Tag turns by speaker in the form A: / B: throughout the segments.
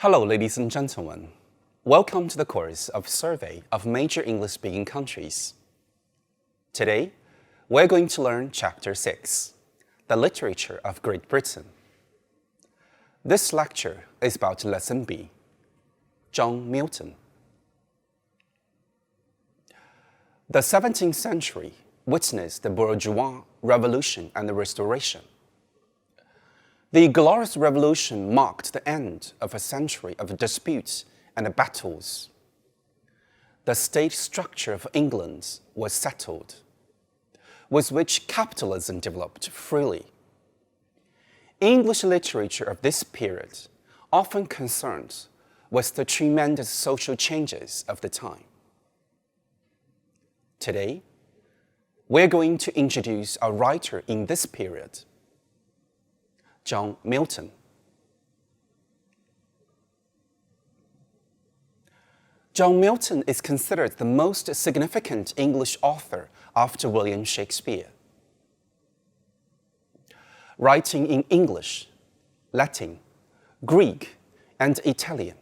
A: Hello, ladies and gentlemen. Welcome to the course of Survey of Major English-Speaking Countries. Today, we're going to learn Chapter 6, The Literature of Great Britain. This lecture is about Lesson B, John Milton. The 17th century witnessed the bourgeois revolution and the Restoration. The Glorious Revolution marked the end of a century of disputes and battles. The state structure of England was settled, with which capitalism developed freely. English literature of this period often concerned with the tremendous social changes of the time. Today, we're going to introduce a writer in this period, John Milton. John Milton is considered the most significant English author after William Shakespeare. Writing in English, Latin, Greek, and Italian,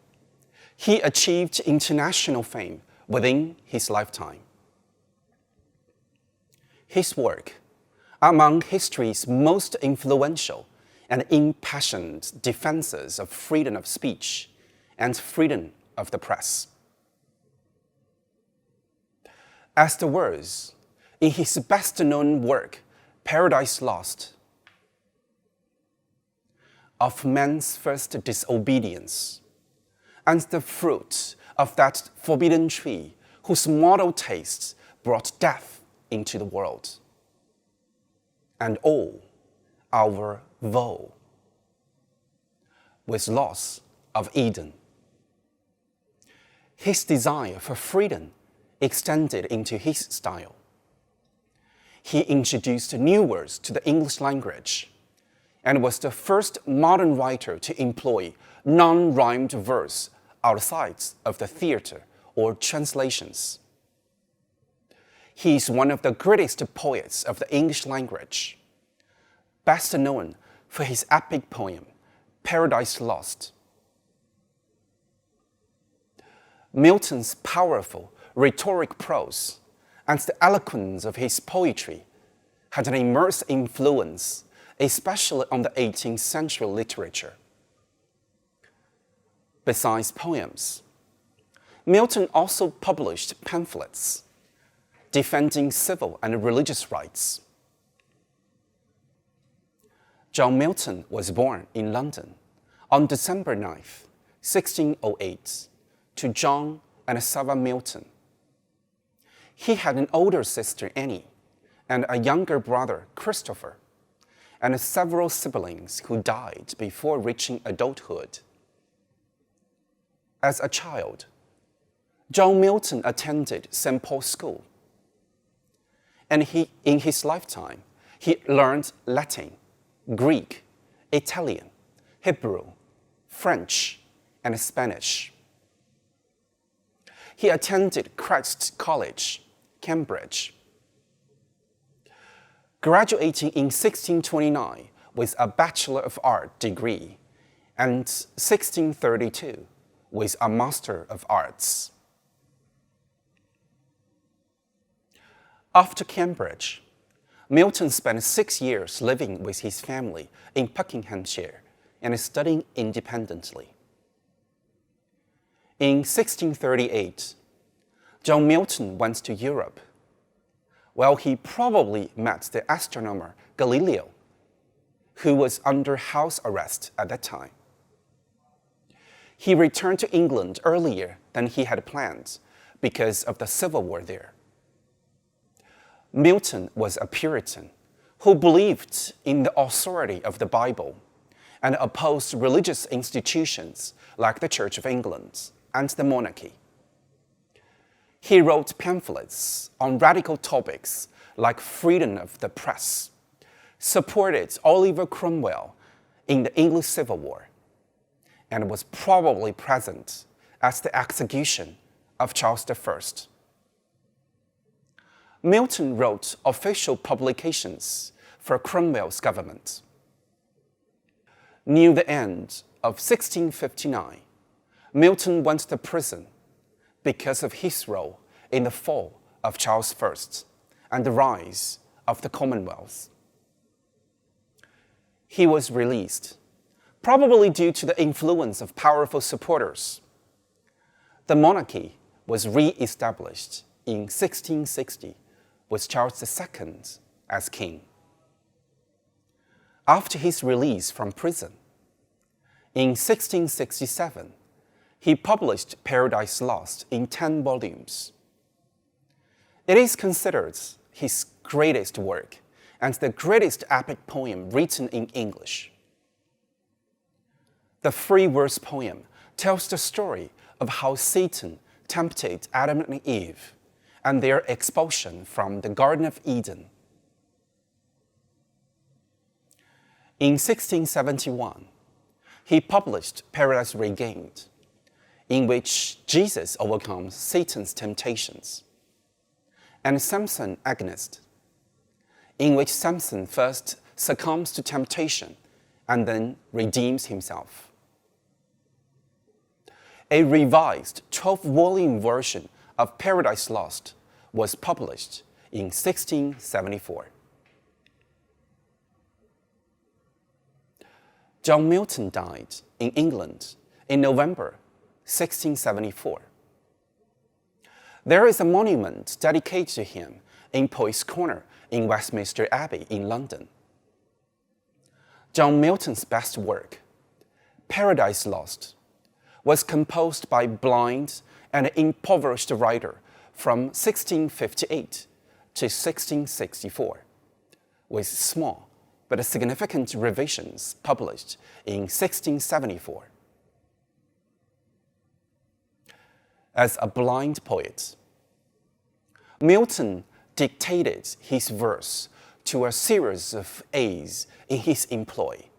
A: he achieved international fame within his lifetime. His work, among history's most influential and impassioned defenses of freedom of speech and freedom of the press. As the words in his best-known work, Paradise Lost, of man's first disobedience, and the fruit of that forbidden tree whose mortal tastes brought death into the world, and all our woe, with loss of Eden. His desire for freedom extended into his style. He introduced new words to the English language and was the first modern writer to employ non-rhymed verse outside of the theater or translations. He is one of the greatest poets of the English language, best known for his epic poem, Paradise Lost. Milton's powerful rhetoric prose and the eloquence of his poetry had an immense influence, especially on the 18th century literature. Besides poems, Milton also published pamphlets defending civil and religious rights. John Milton was born in London on December 9, 1608, to John and Sarah Milton. He had an older sister, Annie, and a younger brother, Christopher, and several siblings who died before reaching adulthood. As a child, John Milton attended St. Paul's School, and in his lifetime, he learned Latin, Greek, Italian, Hebrew, French, and Spanish. He attended Christ's College, Cambridge. Graduating in 1629 with a Bachelor of Art degree and 1632 with a Master of Arts. After Cambridge, Milton spent 6 years living with his family in Buckinghamshire and studying independently. In 1638, John Milton went to Europe, where he probably met the astronomer Galileo, who was under house arrest at that time. He returned to England earlier than he had planned because of the Civil War there. Milton was a Puritan who believed in the authority of the Bible and opposed religious institutions like the Church of England and the monarchy. He wrote pamphlets on radical topics like freedom of the press, supported Oliver Cromwell in the English Civil War, and was probably present at the execution of Charles I. Milton wrote official publications for Cromwell's government. Near the end of 1659, Milton went to prison because of his role in the fall of Charles I and the rise of the Commonwealth. He was released, probably due to the influence of powerful supporters. The monarchy was re-established in 1660 with Charles II as king. After his release from prison, in 1667, he published Paradise Lost in 10 volumes. It is considered his greatest work and the greatest epic poem written in English. The three-verse poem tells the story of how Satan tempted Adam and Eve and their expulsion from the Garden of Eden. In 1671, he published Paradise Regained, in which Jesus overcomes Satan's temptations, and Samson Agonist, in which Samson first succumbs to temptation and then redeems himself. A revised 12-volume version of Paradise Lost was published in 1674. John Milton died in England in November 1674. There is a monument dedicated to him in Poets' Corner in Westminster Abbey in London. John Milton's best work, Paradise Lost, was composed by a blind and impoverished writer from 1658 to 1664, with small but significant revisions published in 1674. As a blind poet, Milton dictated his verse to a series of aides in his employ.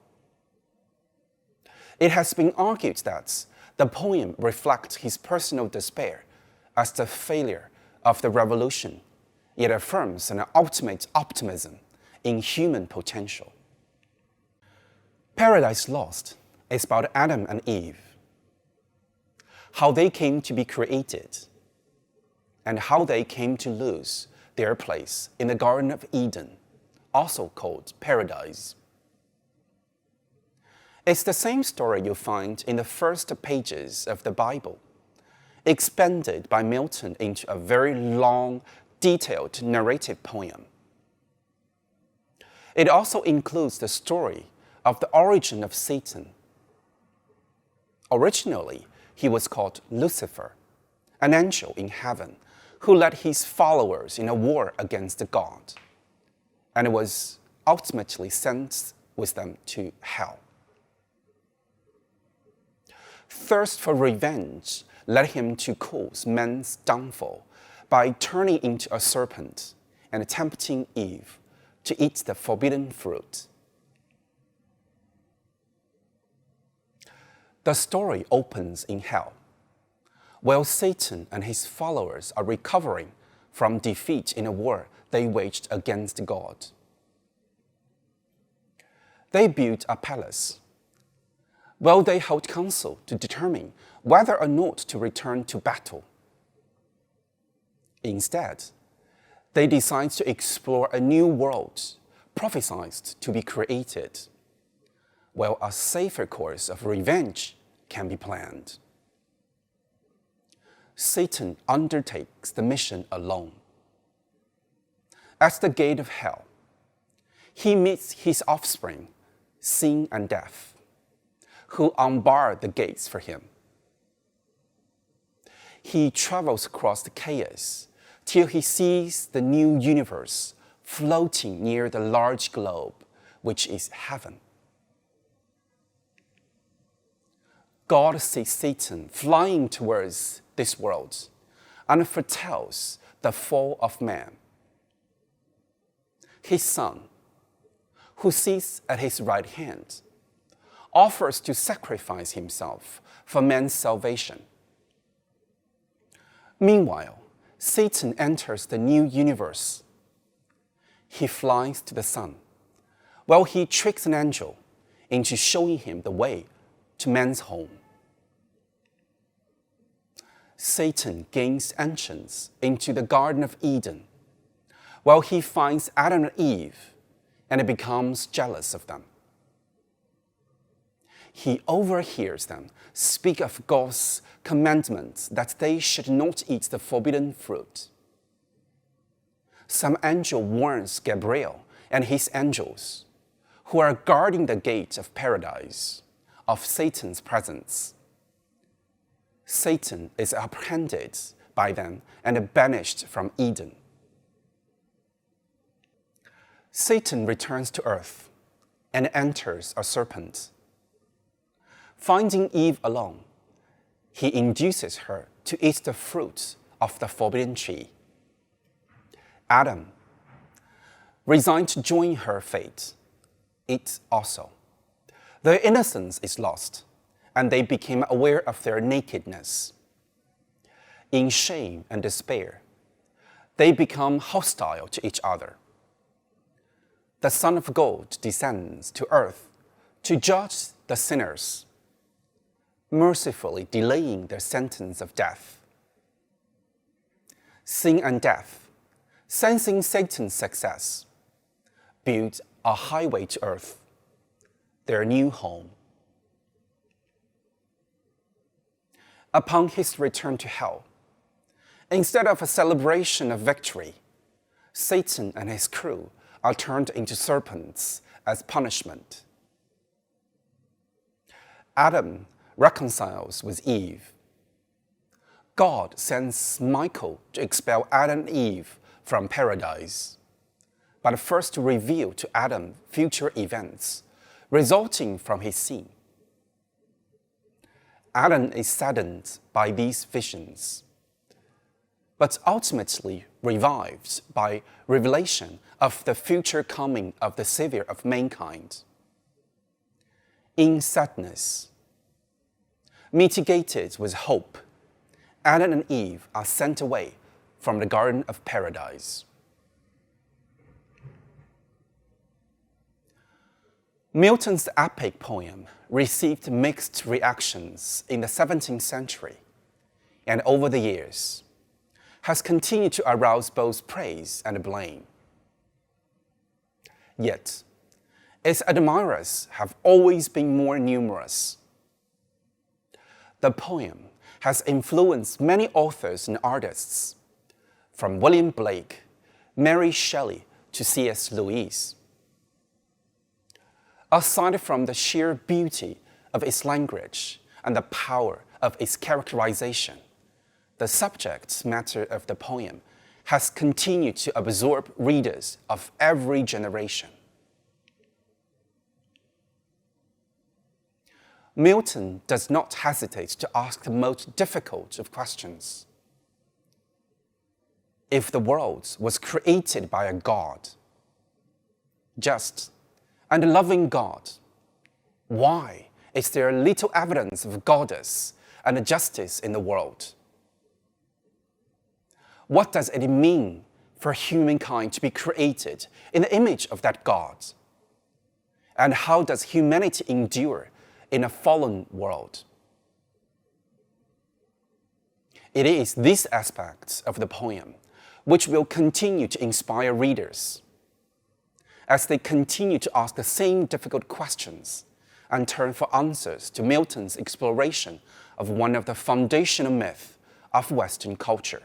A: It has been argued that the poem reflects his personal despair as the failure of the revolution, yet affirms an ultimate optimism in human potential. Paradise Lost is about Adam and Eve, how they came to be created, and how they came to lose their place in the Garden of Eden, also called Paradise. It's the same story you find in the first pages of the Bible, expanded by Milton into a very long, detailed narrative poem. It also includes the story of the origin of Satan. Originally, he was called Lucifer, an angel in heaven who led his followers in a war against God, and was ultimately sent with them to hell. Thirst for revenge led him to cause man's downfall by turning into a serpent and tempting Eve to eat the forbidden fruit. The story opens in hell, while Satan and his followers are recovering from defeat in a war they waged against God. They built a palace, while they held council to determine whether or not to return to battle. Instead, they decide to explore a new world prophesied to be created, while a safer course of revenge can be planned. Satan undertakes the mission alone. At the gate of hell, he meets his offspring, sin and death, who unbar the gates for him. He travels across the chaos till he sees the new universe floating near the large globe, which is heaven. God sees Satan flying towards this world and foretells the fall of man. His son, who sits at his right hand, offers to sacrifice himself for man's salvation. Meanwhile, Satan enters the new universe. He flies to the sun, while he tricks an angel into showing him the way to man's home. Satan gains entrance into the Garden of Eden, while he finds Adam and Eve and becomes jealous of them. He overhears them speak of God's commandment that they should not eat the forbidden fruit. Some angel warns Gabriel and his angels, who are guarding the gate of paradise, of Satan's presence. Satan is apprehended by them and banished from Eden. Satan returns to earth and enters a serpent. Finding Eve alone, he induces her to eat the fruit of the forbidden tree. Adam, resigned to join her fate, eats also. Their innocence is lost, and they became aware of their nakedness. In shame and despair, they become hostile to each other. The Son of God descends to earth to judge the sinners, mercifully delaying their sentence of death. Sin and death, sensing Satan's success, build a highway to earth, their new home. Upon his return to hell, instead of a celebration of victory, Satan and his crew are turned into serpents as punishment. Adam reconciles with Eve. God sends Michael to expel Adam and Eve from paradise, but first to reveal to Adam future events resulting from his sin. Adam is saddened by these visions, but ultimately revived by revelation of the future coming of the Savior of mankind. In sadness, mitigated with hope, Adam and Eve are sent away from the Garden of Paradise. Milton's epic poem received mixed reactions in the 17th century, and over the years, has continued to arouse both praise and blame. Yet, its admirers have always been more numerous. The poem has influenced many authors and artists, from William Blake, Mary Shelley to C.S. Lewis. Aside from the sheer beauty of its language and the power of its characterization, the subject matter of the poem has continued to absorb readers of every generation. Milton does not hesitate to ask the most difficult of questions. If the world was created by a God, just and loving God, why is there little evidence of goodness and justice in the world? What does it mean for humankind to be created in the image of that God? And how does humanity endure in a fallen world? It is these aspects of the poem which will continue to inspire readers as they continue to ask the same difficult questions and turn for answers to Milton's exploration of one of the foundational myths of Western culture.